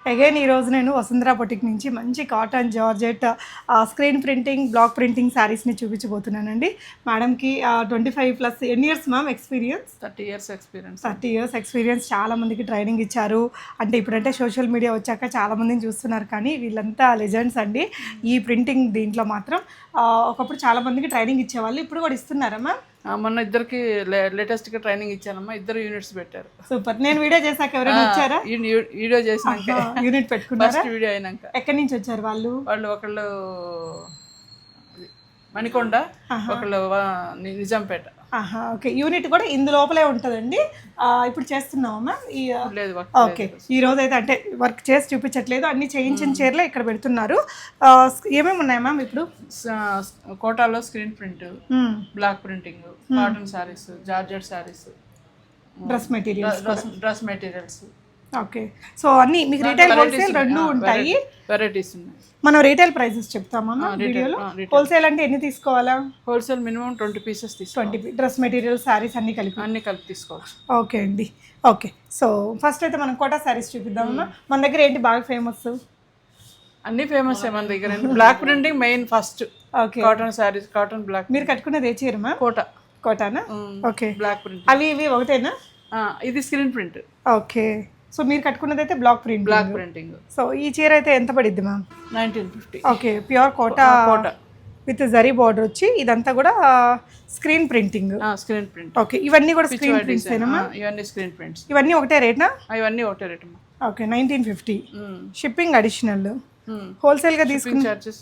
Again ఈరోజు నేను Vasundhara boutique నుంచి మంచి cotton georgette screen printing block printing శారీస్ని చూపించబోతున్నానండి. మేడంకి 25+ ఎన్ని years ma'am experience? 30 years experience. 30 years experience. చాలా మందికి ట్రైనింగ్ ఇచ్చారు. అంటే ఇప్పుడంటే సోషల్ మీడియా వచ్చాక చాలా మందిని చూస్తున్నారు, కానీ వీళ్ళంతా లెజెండ్స్ అండి ఈ ప్రింటింగ్ దీంట్లో మాత్రం. ఒకప్పుడు చాలా మందికి ట్రైనింగ్ ఇచ్చేవాళ్ళు, ఇప్పుడు కూడా ఇస్తున్నారా మ్యామ్? మొన్న ఇద్దరికి లేటెస్ట్గా ట్రైనింగ్ ఇచ్చానమ్మా, 2 యూనిట్స్ పెట్టారు. సూపర్. నేను వీడియో చేశాక ఎవరైనా వచ్చారా? వీడియో చేసినాక యూనిట్ పెట్టుకున్నారా? ఫస్ట్ వీడియో అయినాక. ఎక్కడి నుంచి వచ్చారు వాళ్ళు? ఒకళ్ళు మణికొండ, ఒకళ్ళు నిజాంపేట. ఓకే, యూనిట్ కూడా ఇందు లోపలే ఉంటుందండి. ఇప్పుడు చేస్తున్నామా లేదు? ఓకే, ఈ రోజు అయితే అంటే వర్క్ చేసి చూపించట్లేదు, అన్ని చేయించిన చీరలే ఇక్కడ పెడుతున్నారు. ఏమేమి ఉన్నాయి మ్యామ్ ఇప్పుడు? కోటాలో screen print, block printing, cotton saris, georgette saris, dress materials. Okay, so అన్ని మీకు రీటైల్ హోల్సేల్ రెండు ఉంటాయి. వెరైటీస్ ఉన్నాయి. మనం రీటైల్ ప్రైసెస్ చెప్తామా వీడియోలో? హోల్సేల్ అంటే ఎన్ని తీసుకోవాలా? హోల్సేల్ మినిమం 20 pieces తీసుకోవాలి. 20 డ్రెస్ మెటీరియల్ శారీస్ అన్ని కలిపి తీసుకోవచ్చు. ఓకే అండి. ఓకే, సో ఫస్ట్ అయితే మనం కోటా శారీస్ చూపిద్దామా. మన దగ్గర ఏంటి బాగా ఫేమస్? అన్ని ఫేమస్ మన దగ్గర. Block printing main first. Okay, cotton saris, cotton block. మీరు కట్టుకున్నది ఏ చీర మ్యామ్? కోటానా? Okay, block print. అవి ఇవి ఒకటేనా? ఇది స్క్రీన్ ప్రింట్. ఓకే, సో మీరు కట్టుకున్నది అయితే బ్లాక్ ప్రింటింగ్. సో ఈ చీర అయితే ఎంత పడిద్ది ma'am? 1950. Okay, pure Kota with zari border వచ్చి ఇదంతా కూడా స్క్రీన్ ప్రింటింగ్. ఓకే, ఇవన్నీ కూడా స్క్రీన్ ప్రింట్స్ ఏనా? ఇవన్నీ స్క్రీన్ ప్రింట్స్. ఇవన్నీ ఒకటే రేట్నా? ఇవన్నీ ఒకటే రేట్. ఓకే, 1950. Shipping additional. హోల్సేల్గా తీసుకుని charges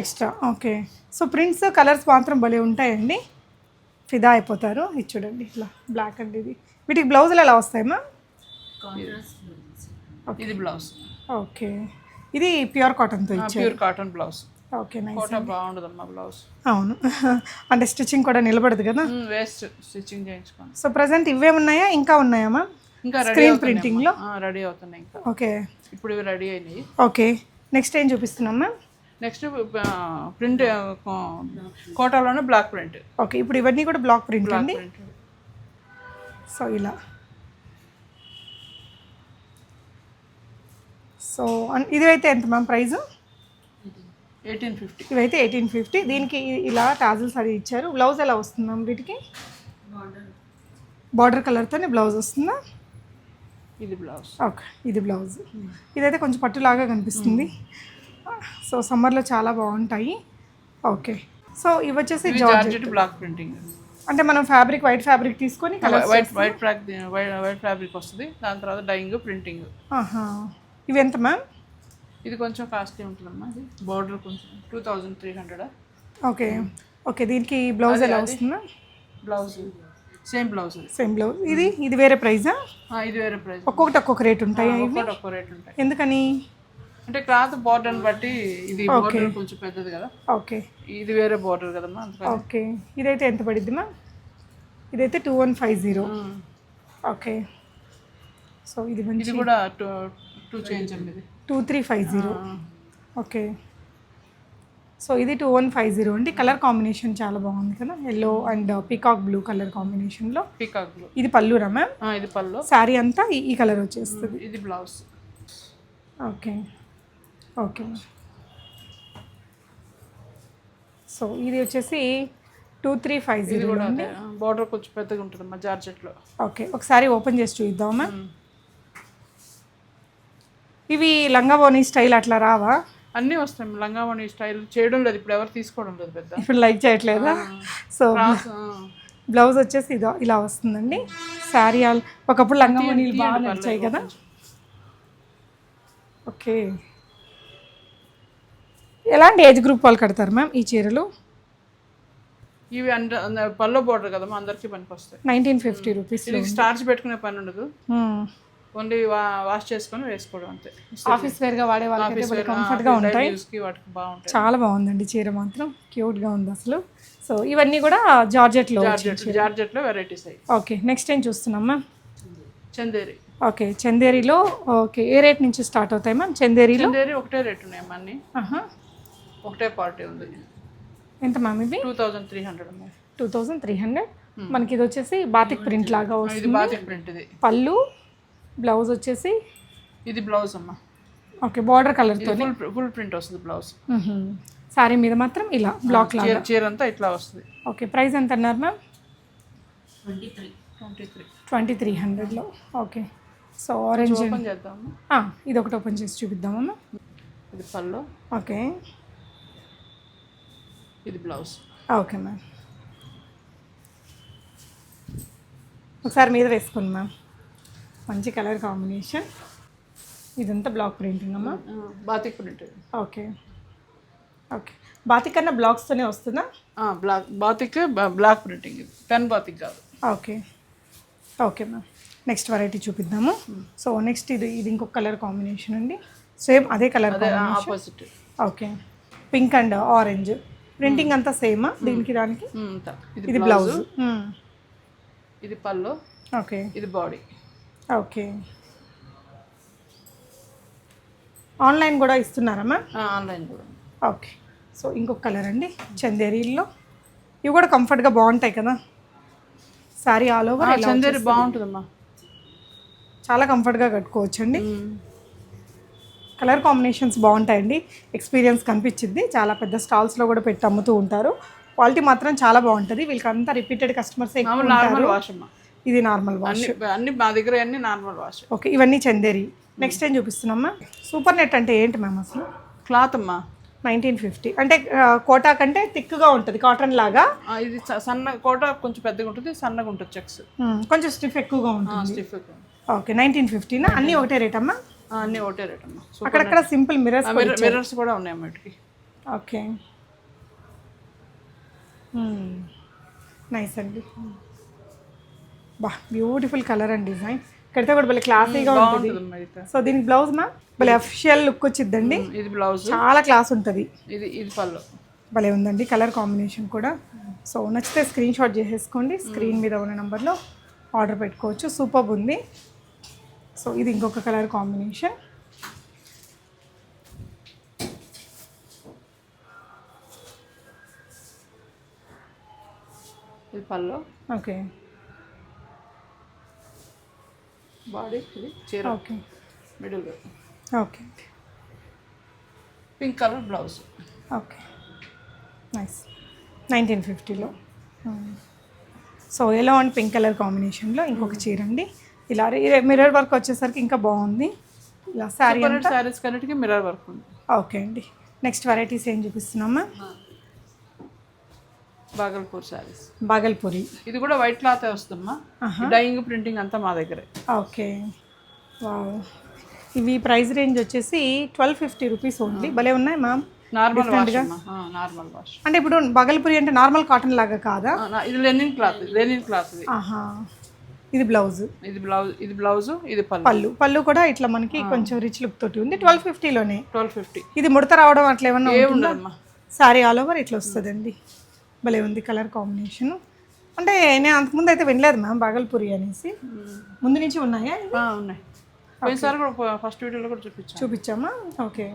extra. Okay, so prints colours మాత్రం భలే ఉంటాయండి, ఫిదా అయిపోతారు. ఇది చూడండి, ఇట్లా బ్లాక్ అండి. ఇది వీటికి బ్లౌజులు ఎలా వస్తాయమ్మా? ఇది బ్లౌజ్. ఓకే, ఇది ప్యూర్ కాటన్తో ఇచ్చారు. Pure cotton blouse. Okay, nice. Kota బాగుండదమ్మా బ్లౌజ్. అవును, అంటే స్టిచ్చింగ్ కూడా నిలబడదు కదా, వేస్ట్ స్టిచ్చింగ్ చేయించుకోండి. సో ప్రజెంట్ ఇవే ఉన్నాయా, ఇంకా ఉన్నాయమ్మా? ఇంకా స్క్రీన్ ప్రింటింగ్లో రెడీ అవుతున్నాయి ఇంకా. ఓకే, ఇప్పుడు ఇవి రెడీ అయినాయి. ఓకే, నెక్స్ట్ ఏం చూపిస్తున్నామ్మా? నెక్స్ట్ ప్రింట్ కోటాలోనే బ్లాక్ ప్రింట్. ఓకే, ఇప్పుడు ఇవన్నీ కూడా బ్లాక్ ప్రింట్ అండి. సో ఇలా, సో ఇదైతే ఎంత మ్యామ్ ప్రైస్? 1850. ఇవైతే 1850. దీనికి ఇలా టాజిల్స్ అది ఇచ్చారు. బ్లౌజ్ ఎలా వస్తుంది మ్యామ్ వీటికి? బార్డర్ కలర్తోనే బ్లౌజ్ వస్తుందా? ఇది బ్లౌజ్. ఓకే, ఇది బ్లౌజ్. ఇదైతే కొంచెం పట్టులాగా కనిపిస్తుంది. సో సమ్మర్లో చాలా బాగుంటాయి. ఓకే, సో ఇవి వచ్చేసి జార్జెట్ బ్లాక్ ప్రింటింగ్. అంటే మనం ఫ్యాబ్రిక్ వైట్ ఫ్యాబ్రిక్ తీసుకొని వైట్ ఫ్యాబ్రిక్ వస్తుంది, దాని తర్వాత డైయింగ్, ప్రింటింగ్. ఇవి ఎంత మ్యామ్? ఇది కొంచెం కాస్ట్లీ ఉంటుందమ్మా. ఇది బార్డర్ కొంచెం 2300. ఓకే, ఓకే, దీనికి బ్లౌజ్ ఎలా వస్తుందా? Blouse same blouse. ఇది వేరే ప్రైజా? ఇది వేరే ప్రైస్. ఒక్కొక్కటి ఒక్కొక్క రేట్ ఉంటాయి. ఒక్కో రేట్ ఉంటాయి. ఎందుకని? అంటే క్లాత్ బార్డర్ బట్టి. ఇది బార్డర్ కొంచెం పెద్దది కదా. ఓకే, ఇది వేరే బార్డర్ కదమ్మా. ఓకే, ఇదైతే ఎంత పడిద్ది మ్యామ్? ఇదైతే 2150. ఓకే, సో ఇది కూడా 2 చేంజ్ అండి. ఇది 2350. ఓకే, సో ఇది 2150 అండి. కలర్ కాంబినేషన్ చాలా బాగుంది కదా, yellow and peacock blue colour కాంబినేషన్లో. Peacock blue. ఇది పళ్ళురా మ్యామ్? ఇది పళ్ళు. శారీ అంతా ఈ కలర్ వచ్చేస్తుంది. ఇది బ్లౌజ్. ఓకే, ఓకే, సో ఇది వచ్చేసి 2350 అండి. బార్డర్ కొంచెం పెద్దగా ఉంటుందమ్మా జార్జెట్లో. ఓకే, ఒకసారి ఓపెన్ చేసి చూద్దామా? ఇవి లంగావోని స్టైల్ అట్లా రావా? అన్నీ వస్తాయి. లంగావోని స్టైల్ చేయడం లేదు ఇప్పుడు, ఎవరు తీసుకోవడం లేదు పెద్ద. ఇప్పుడు లైక్ చేయట్లేదా? సో బ్లౌజ్ వచ్చేసి ఇలా వస్తుందండి. శారీ ఒకప్పుడు లంగావోని బాగా నచ్చాయి కదా. ఓకే, ఎలాంటి ఏజ్ గ్రూప్ వాళ్ళు కడతారు మ్యామ్ ఈ చీరలు? ఇవి పల్లో బార్డర్ కదమ్మా, అందరికీ పనికి వస్తాయి. 1950 రూపీస్. స్టార్చ్ పెట్టుకునే పని ఉండదు, ఓన్లీ వాష్ చేసుకొని వేసుకోవడం అంతే. ఆఫీస్ వేర్గా వాడే వాళ్ళకి కంఫర్ట్గా ఉంటాయి. వాటికి బాగుంటాయి. చాలా బాగుందండి చీర మాత్రం, క్యూట్గా ఉంది అసలు. సో ఇవన్నీ కూడా జార్జెట్లో వెరైటీస్ అయ్యి. ఓకే, నెక్స్ట్ ఏం చూస్తున్నామ్మా? చందేరి. ఓకే, చందేరిలో ఓకే, ఏ రేట్ నుంచి స్టార్ట్ అవుతాయి మ్యామ్? చందేరిలో ఒకటే రేట్ ఉన్నాయమ్మా, అన్ని ఒకటే క్వాలిటీ ఉంది. ఎంత మ్యామ్ ఇది? 2300. 2300. మనకి ఇది వచ్చేసి బాతిక్ ప్రింట్ లాగా వస్తుంది. Batik print. ఇది పళ్ళు, బ్లౌజ్ వచ్చేసి ఇది బ్లౌజ్ అమ్మా. ఓకే, బార్డర్ కలర్తో ఫుల్ ప్రింట్ వస్తుంది బ్లౌజ్. శారీ మీద మాత్రం ఇలా బ్లాక్ లాగా. చీర అంతా ఇట్లా వస్తుంది. ఓకే, ప్రైస్ ఎంత అన్నారు మ్యామ్? 23. 2300లో. ఓకే, సో ఆరెంజ్ ఓపెన్ చేద్దాము. ఇది ఒకటి ఓపెన్ చేసి చూపిద్దామమ్మా. ఇది పళ్ళు. ఓకే, ఇది బ్లౌజ్. ఓకే మ్యామ్, ఒకసారి మీద వేసుకోండి మ్యామ్. మంచి కలర్ కాంబినేషన్. ఇదంతా బ్లాక్ ప్రింటింగ్ అమ్మా. Batik print. Okay okay, batik కన్నా బ్లాక్స్తోనే వస్తుందా? Batik block printing. ఇది పెన్ బాతిక్ కాదు. Okay okay ma'am, next variety చూపిద్దాము. సో నెక్స్ట్ ఇది ఇంకొక కలర్ కాంబినేషన్ అండి. సేమ్ అదే colour opposite. Okay, pink and orange. Printing అంతా సేమా దీనికి దానికి? ఇది బ్లౌజ్. ఇది పళ్ళు. ఓకే, ఇది బాడీ. ఓకే, ఆన్లైన్ కూడా ఇస్తున్నారా మ్యామ్? ఆన్లైన్ కూడా. ఓకే, సో ఇంకొక కలర్ అండి చందేరీలో. ఇవి కూడా కంఫర్ట్గా బాగుంటాయి కదా, శారీ ఆల్ ఓవర్. చందేరి బాగుంటుందమ్మా, చాలా కంఫర్ట్గా కట్టుకోవచ్చండి. కలర్ కాంబినేషన్స్ బాగుంటాయండి, ఎక్స్పీరియన్స్ కనిపించింది. చాలా పెద్ద స్టాల్స్లో కూడా పెట్టి అమ్ముతూ ఉంటారు. క్వాలిటీ మాత్రం చాలా బాగుంటుంది. వీళ్ళకి అంతా రిపీటెడ్ కస్టమర్స్. నార్మల్ వాష్ అమ్మా. ఇది నార్మల్ వాష్. అన్ని మా దగ్గర అన్ని నార్మల్ వాష్. ఓకే, ఇవన్నీ చందేరి. నెక్స్ట్ ఏం చూపిస్తున్నామా? సూపర్ నెట్ అంటే ఏంటి మ్యామ్ అసలు? క్లాత్ అమ్మా. 1950 అంటే కోటా కంటే థిక్గా ఉంటుంది, కాటన్ లాగా. ఇది సన్న కోట, కొంచెం పెద్దగా ఉంటుంది, సన్నగా ఉంటుంది చెక్స్. కొంచెం స్టిఫ్ ఎక్కువగా ఉంటుంది. స్టిఫ్. ఓకే, 1950నా? అన్నీ ఒకటే రేట్ అమ్మా? అన్నీ ఒకటే రేట్ అమ్మా. అక్కడక్కడ సింపుల్ మిర్రర్స్ కూడా ఉన్నాయి అమ్మటికి. ఓకే, నైస్ అండి. బా, బ్యూటిఫుల్ కలర్ అండ్ డిజైన్. కడితే కూడా భలే క్లాసీగా ఉంటుంది. సో దీనికి బ్లౌజ్ మ్యామ్ భలే అఫిషియల్ లుక్ వచ్చిద్దండి. ఇది బ్లౌజ్, చాలా క్లాస్ ఉంటుంది. ఇది పళ్ళు. భలే ఉందండి కలర్ కాంబినేషన్ కూడా. సో నచ్చితే స్క్రీన్ షాట్ చేసేసుకోండి. స్క్రీన్ మీద ఉన్న నెంబర్లో ఆర్డర్ పెట్టుకోవచ్చు. సూపర్ ఉంది. సో ఇది ఇంకొక కలర్ కాంబినేషన్. ఇది పళ్ళు. Okay, body. ఇది చీర. Okay, middle. Okay, pink colour blouse. Okay, nice. 1950లో. So yellow and pink colour కాంబినేషన్లో ఇంకొక చీర అండి. ఇలా మిర్రర్ వర్క్ వచ్చేసరికి ఇంకా బాగుంది. ఇలా శారీ శారీస్ కన్నిటికి మిర్రర్ వర్క్ ఉంది. ఓకే అండి, నెక్స్ట్ వెరైటీస్ ఏం చూపిస్తున్నామా? బాగల్పూర్ శారీస్. బాగల్పూరి. ఇది కూడా వైట్ క్లాత్ వస్తుందమ్మా. డైయింగ్ ప్రింటింగ్ అంతా మా దగ్గరే. Okay, wow. ఇవి ప్రైస్ రేంజ్ వచ్చేసి 1250 రూపీస్ ఓన్లీ. భలే ఉన్నాయి ma'am. Normal wash. Normal wash. అంటే ఇప్పుడు బాగల్పూరి అంటే నార్మల్ కాటన్ లాగా కాదా? ఇది లెనిన్ క్లాత్. Linen cloth. ఇది బ్లౌజ్. ఇది బ్లౌజ్. ఇది పళ్ళు కూడా ఇట్లా మనకి కొంచెం రిచ్ లుక్ తోటి ఉంది. 1250లోనే. 1250. ఇది ముడత రావడం అట్లా ఏమన్నా ఉండదమ్మా. సారీ ఆల్ ఓవర్ ఇట్లా వస్తుందండి. భలే ఉంది కలర్ కాంబినేషన్. అంటే నేను అంతకుముందు అయితే వినలేదు మ్యామ్ బాగల్పూరి అనేసి. ముందు నుంచి ఉన్నాయా? ఉన్నాయి. పోయినసారి కూడా ఫస్ట్ వీడియోలో కూడా చూపించామా? ఓకే,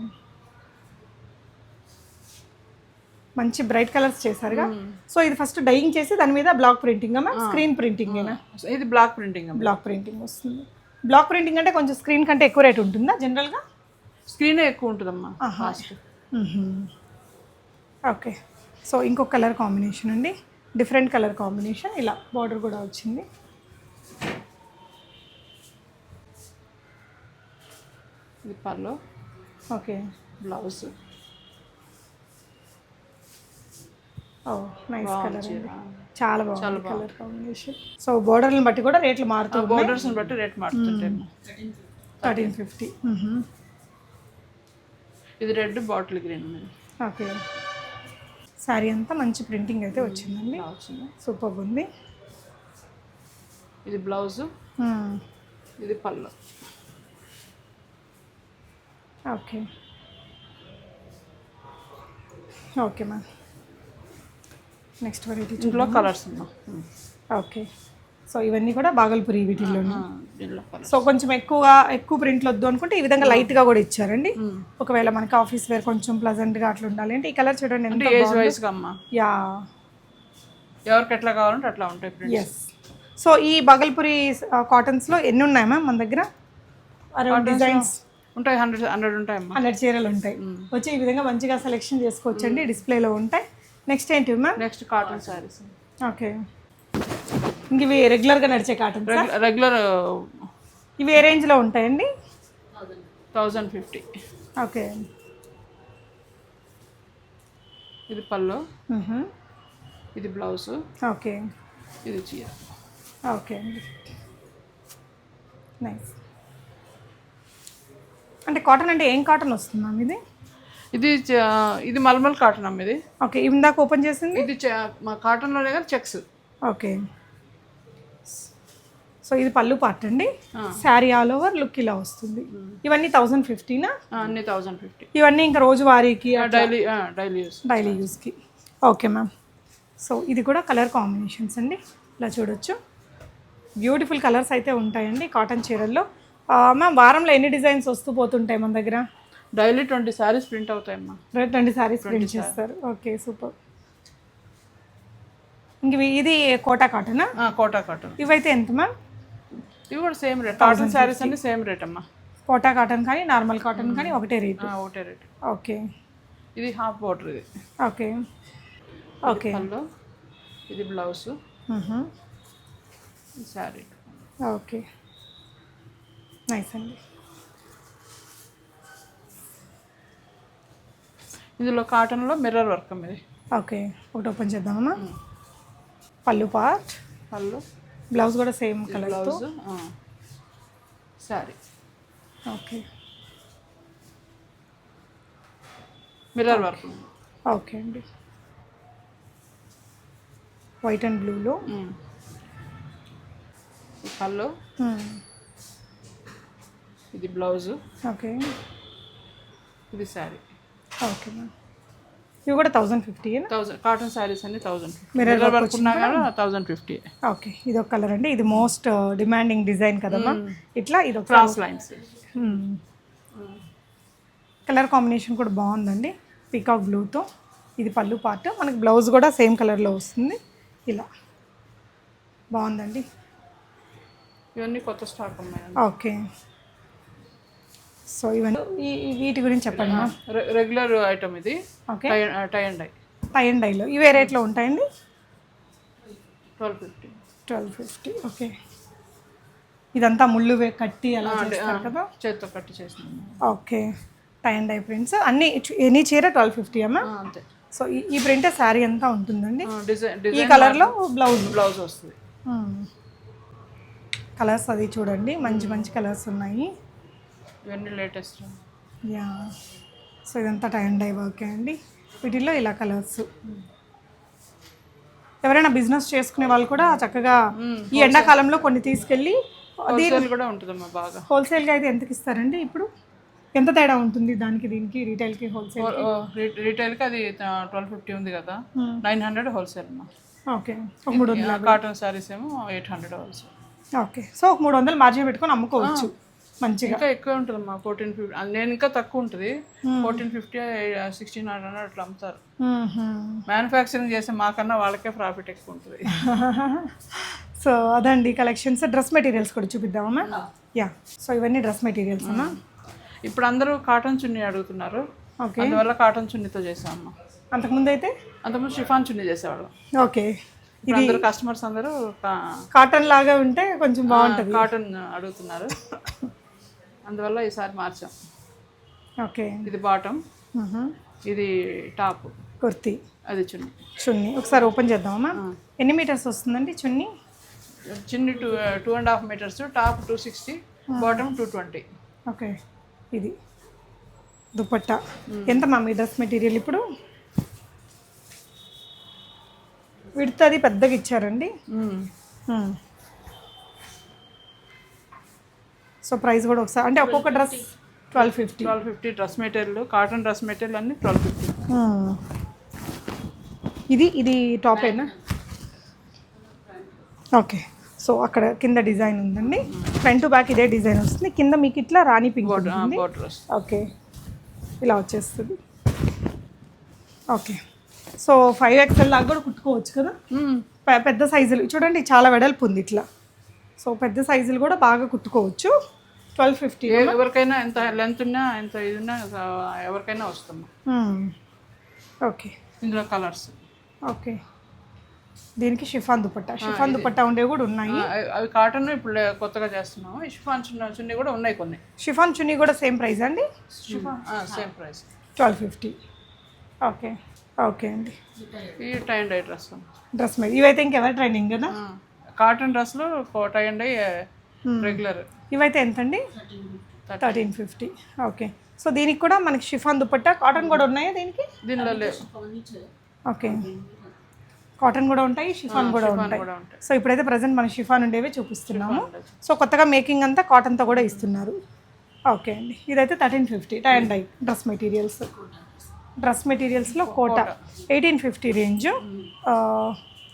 మంచి బ్రైట్ కలర్స్ చేశారుగా. సో ఇది ఫస్ట్ డైయింగ్ చేసి దాని మీద బ్లాక్ ప్రింటింగ్ అమ్మా? స్క్రీన్ ప్రింటింగ్ ఏనా? ఇది బ్లాక్ ప్రింటింగ్. బ్లాక్ ప్రింటింగ్ వస్తుంది. బ్లాక్ ప్రింటింగ్ అంటే కొంచెం స్క్రీన్ కంటే ఎక్కువ రేట్ ఉంటుందా జనరల్గా? స్క్రీనే ఎక్కువ ఉంటుందమ్మా. ఓకే, సో ఇంకొక కలర్ కాంబినేషన్ అండి, డిఫరెంట్ కలర్ కాంబినేషన్. ఇలా బార్డర్ కూడా వచ్చింది. ఇది పళ్ళు. Okay, blouse. Oh nice colour అండి, చాలా బాగుంది కలర్ కాంబినేషన్. సో బోర్డర్లను బట్టి కూడా రేట్లు మారుతూ ఉన్నాయి. బోర్డర్స్ని బట్టి రేట్ మారుతుంటాయి. 1350. ఇది red bottle green. Okay, sari అంతా మంచి ప్రింటింగ్ అయితే వచ్చిందండి. సూపర్ ఉంది. ఇది బ్లౌజ్. ఇది పళ్ళు. Okay okay ma'am, next variety ఇందులో కలర్స్ ఉన్నా. ఓకే, సో ఇవన్నీ కూడా బాగల్పూరి వీటిల్లోనే. సో కొంచెం ఎక్కువ ప్రింట్లు వద్దు అనుకుంటే ఈ విధంగా లైట్గా కూడా ఇచ్చారండి. ఒకవేళ మనకి ఆఫీస్ వేర్ కొంచెం ప్లజెంట్గా అట్లా ఉండాలి అంటే ఈ కలర్ చూడండి ఎంత బాగుంది. యా, ఎవరికి ఎట్లా కావాలంటే అట్లా ఉంటాయి. ఎస్. సో ఈ బాగల్పూరి కాటన్స్లో ఎన్ని ఉన్నాయి మ్యామ్ మన దగ్గర? అరౌండ్ డిజైన్స్ ఉంటాయి 100 ఉంటాయమ్మా. 100 చీరలు ఉంటాయి. వచ్చి ఈ విధంగా మంచిగా సెలెక్షన్ చేసుకోవచ్చండి, డిస్ప్లేలో ఉంటాయి. నెక్స్ట్ ఏంటి ma'am? Next cotton saris. Okay, ఇంక ఇవి రెగ్యులర్గా నడిచే కాటన్. రెగ్యులర్ ఇవి ఏ రేంజ్లో ఉంటాయండి? 1050. ఓకే, ఇది పళ్ళు, ఇది బ్లౌజ్, ఓకే, ఇది చీర. ఓకే అండి, నైస్. అంటే కాటన్ అంటే ఏం కాటన్ వస్తుంది మ్యామ్ ఇది? ఇది మల్మల్ కాటన్ అమ్మ ఇది. ఓకే, ఇందాక ఓపెన్ చేసింది ఇది మా కాటన్లోనే కదా చెక్స్. ఓకే, సో ఇది పళ్ళు పార్ట్ అండి. శారీ ఆల్ ఓవర్ లుక్ ఇలా వస్తుంది. ఇవన్నీ 1050నా? అన్ని 1050. ఇవన్నీ ఇంకా రోజువారీకి డైలీ యూస్కి. Okay ma'am. సో ఇది కూడా కలర్ కాంబినేషన్స్ అండి, ఇలా చూడొచ్చు. బ్యూటిఫుల్ కలర్స్ అయితే ఉంటాయండి కాటన్ చీరల్లో. మ్యామ్ వారంలో ఎన్ని డిజైన్స్ వస్తూ పోతుంటాయి మన దగ్గర? డైలీ 20 శారీస్ ప్రింట్ అవుతాయమ్మా. 20 శారీస్ ప్రింట్ చేస్తారు. Okay, super. ఇంక ఇది కోటా కాటనా? Quota cotton. ఇవైతే ఎంత మ్యామ్? ఇవి కూడా సేమ్ రేట్. కాటన్ శారీస్ అన్ని సేమ్ రేట్ అమ్మా. కోటా కాటన్ కానీ నార్మల్ కాటన్ కానీ ఒకటే రేట్? ఒకటే రేట్. ఓకే, ఇది హాఫ్ బోర్డర్. ఇది ఓకే, ఓకే. పళ్ళు, ఇది బ్లౌజ్, శారీ. ఓకే, నైస్ అండి. ఇందులో కాటన్లో మిర్రర్ వర్క్ ఇది. ఓకే, ఒకటి ఓపెన్ చేద్దామమ్మా. పళ్ళు పార్ట్, పళ్ళు, బ్లౌజ్ కూడా same colour, blouse, sari. Okay, mirror work. Okay అండి, వైట్ అండ్ బ్లూలో. పళ్ళు, ఇది బ్లౌజ్, ఓకే, ఇది శారీ. Okay ma'am. ఇవి కూడా 1050. కాటన్ శారీస్ అన్ని 1000. మిర్రర్ వర్క్ ఉన్నా కూడా 1050. ఓకే, ఇది ఒక కలర్ అండి. ఇది మోస్ట్ డిమాండింగ్ డిజైన్ కదమ్మా. ఇట్లా ఇది ఒక క్రాస్ లైన్స్. కలర్ కాంబినేషన్ కూడా బాగుందండి, పీకాక్ బ్లూతో. ఇది పళ్ళు పార్ట్, మనకి బ్లౌజ్ కూడా సేమ్ కలర్లో వస్తుంది. ఇలా బాగుందండి. ఇవన్నీ కొత్త స్టాక్ ఉన్నాయి. ఓకే, సో ఇవన్నీ వీటి గురించి చెప్పండి మ్యామ్. రెగ్యులర్ ఐటమ్ ఇది. Okay, tie and dye. Tie and డైలో ఇవే రేట్లో ఉంటాయండి? 1250. 1250. ఓకే, ఇదంతా ముళ్ళు కట్టి అలా చేస్తారు కదా, చేత్తో కట్టి చేసింది. Okay, tie and dye prints అన్ని. ఎనీ చీర 1250 అమ్మా. అంతే. సో ఈ ప్రింట్ శారీ అంతా ఉంటుందండి. డిజైన్ ఈ కలర్లో బ్లౌజ్ వస్తుంది. కలర్స్ అది చూడండి, మంచి మంచి కలర్స్ ఉన్నాయి. ఇవన్నీ లేటెస్ట్. యా, సో ఇదంతా టై అండ్ డై వర్క్ అండి. వీటిల్లో ఇలా కలర్స్. ఎవరైనా బిజినెస్ చేసుకునే వాళ్ళు కూడా చక్కగా ఈ ఎండాకాలంలో కొన్ని తీసుకెళ్ళి కూడా ఉంటుందమ్మా బాగా. హోల్సేల్గా అయితే ఎంతకి ఇస్తారండి ఇప్పుడు? ఎంత తేడా ఉంటుంది దానికి దీనికి, రీటైల్కి హోల్సేల్? రీటైల్కి అది 1250 ఉంది కదా, 900 హోల్సేల్ అమ్మా. ఓకే, ఒక 300. కాటన్ శారీస్ ఏమో 800 హోల్సేల్. ఓకే, సో ఒక 300 మార్జిన్ పెట్టుకొని అమ్ముకోవచ్చు మంచిగా. ఇంకా ఎక్కువ ఉంటుందమ్మా, 1450. నేను ఇంకా తక్కువ ఉంటుంది, 1450, 1600 అట్లా అమ్ముతారు. మ్యానుఫ్యాక్చరింగ్ చేసే మాకన్నా వాళ్ళకే ప్రాఫిట్ ఎక్కువ ఉంటుంది. సో అదండి కలెక్షన్స్. డ్రెస్ మెటీరియల్స్ కూడా చూపిద్దామమ్మా. యా, సో ఇవన్నీ డ్రెస్ మెటీరియల్స్ అమ్మా. ఇప్పుడు అందరూ కాటన్ చున్నీ అడుగుతున్నారు, అందువల్ల కాటన్ చున్నీతో చేసామమ్మా. అంతకుముందు షిఫాన్ చున్నీ చేసేవాళ్ళం. ఓకే, ఇది అందరూ కస్టమర్స్ అందరూ కాటన్ లాగా ఉంటే కొంచెం బాగుంటుంది, కాటన్ అడుగుతున్నారు, అందువల్ల ఈసారి మార్చాం. ఓకే, ఇది బాటమ్, ఇది టాప్, కుర్తీ, అది చున్నీ. ఒకసారి ఓపెన్ చేద్దామమ్మా. ఎన్ని మీటర్స్ వస్తుందండి చున్నీ? చున్నీ 2.5 మీటర్స్, టాప్ 260, బాటమ్ 220. ఓకే, ఇది దుపట్టా. ఎంత మ్యామ్ ఈ డ్రెస్ మెటీరియల్ ఇప్పుడు? విడత అది పెద్దగా ఇచ్చారండి. సో ప్రైస్ కూడా ఒకసారి అంటే ఒక్కొక్క dress 1250 dress material, cotton dress material అన్ని 1250. ఇది టాపేనా? ఓకే, సో అక్కడ కింద డిజైన్ ఉందండి, ఫ్రంట్ టు బ్యాక్ ఇదే డిజైన్ వస్తుంది. కింద మీకు ఇట్లా రాణి పింక్ ఉంటుంది. ఓకే, ఇలా వచ్చేస్తుంది. ఓకే, సో 5XL లాగా కూడా కుట్టుకోవచ్చు కదా. పెద్ద సైజులు చూడండి, చాలా వెడల్పు ఉంది ఇట్లా. సో పెద్ద సైజులు కూడా బాగా కుట్టుకోవచ్చు. 1250. ఎవరికైనా ఎంత లెంత్ ఉన్నా ఎంత ఇది ఉన్నా ఎవరికైనా వస్తుంది. ఓకే, ఇందులో కలర్స్. ఓకే, దీనికి షిఫాన్ దుపట్టా ఉండేవి కూడా ఉన్నాయి. అవి కాటన్ ఇప్పుడు కొత్తగా చేస్తున్నాము. ఈ షిఫాన్ చున్నీ కూడా ఉన్నాయి కొన్ని. షిఫాన్ చున్నీ కూడా సేమ్ ప్రైస్ అండి? Chiffon same price 1250. Okay, okay అండి. ఈ టై అండ్ డై డ్రెస్ మీద ఇవైతే ఇంకెవరు ట్రైనింగ్ కదా? కాటన్ డ్రెస్లు టై అండ్ డై రెగ్యులర్. ఇవైతే ఎంత అండి? 1350. ఓకే, సో దీనికి కూడా మనకి షిఫాన్ దుపట్టా కాటన్ కూడా ఉన్నాయా దీనికి? దీనిలో లేవు. ఓకే, కాటన్ కూడా ఉంటాయి, షిఫాన్ కూడా ఉంటాయి. సో ఇప్పుడైతే ప్రజెంట్ మన షిఫాన్ ఉండేవి చూపిస్తున్నాము. సో కొత్తగా మేకింగ్ అంతా కాటన్తో కూడా ఇస్తున్నారు. ఓకే అండి, ఇదైతే 1350 టై అండ్ డై డ్రెస్ మెటీరియల్స్లో కోటా 1850 రేంజ్.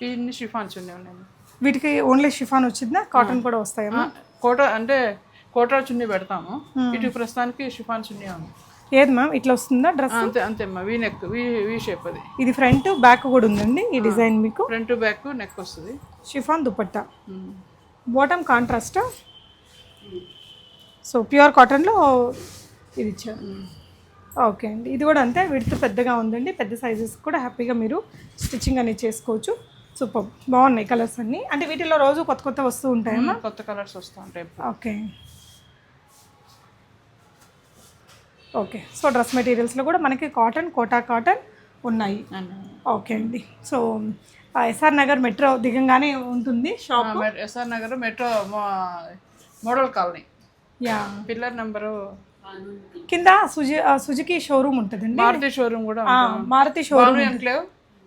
ఇన్ని షిఫాన్ చున్నీ ఉన్నాయి. వీటికి ఓన్లీ షిఫాన్ వచ్చిందా? కాటన్ కూడా వస్తాయమ్మా? కోటా అంటే కోటా చున్నీ పెడతాము. ఇటు ప్రస్తుతానికి షిఫాన్ చున్నీ ఉంది. ఏది మ్యామ్ ఇట్లా వస్తుందా డ్రెస్? అంతే అంతేమ్మా. V neck, V shape. అది ఇది ఫ్రంట్ బ్యాక్ కూడా ఉందండి ఈ డిజైన్. మీకు ఫ్రంట్ బ్యాక్ నెక్ వస్తుంది. Chiffon dupatta, bottom contrast. So pure కాటన్లో ఇది ఇచ్చారు. ఓకే అండి, ఇది కూడా అంతే. విడ్త్ పెద్దగా ఉందండి, పెద్ద సైజెస్ కూడా హ్యాపీగా మీరు స్టిచ్చింగ్ అనేది చేసుకోవచ్చు. సూపర్, బాగున్నాయి కలర్స్ అన్నీ. అంటే వీటిలో రోజు కొత్త కొత్త వస్తూ ఉంటాయమ్మా? కొత్త కలర్స్ వస్తూ ఉంటాయి. Okay, okay. సో డ్రెస్ మెటీరియల్స్లో కూడా మనకి కాటన్, కోటా కాటన్ ఉన్నాయి. ఓకే అండి. సో ఎస్ఆర్ నగర్ మెట్రో దిగంగానే ఉంటుంది shop. SR Nagar metro model colony. Yeah, pillar number కింద సుజుకి షోరూమ్ ఉంటుందండి. మారుతి షోరూమ్ కూడా. మారుతి షోరూమ్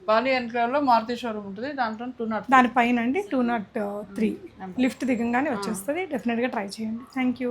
బాలి ఎన్క్లేవ్లో మారుతి షోరూమ్ ఉంటుంది. దాంట్లో 203 దానిపైన అండి 203 లిఫ్ట్ దిగంగానే వచ్చేస్తుంది. డెఫినెట్గా ట్రై చేయండి. Thank you.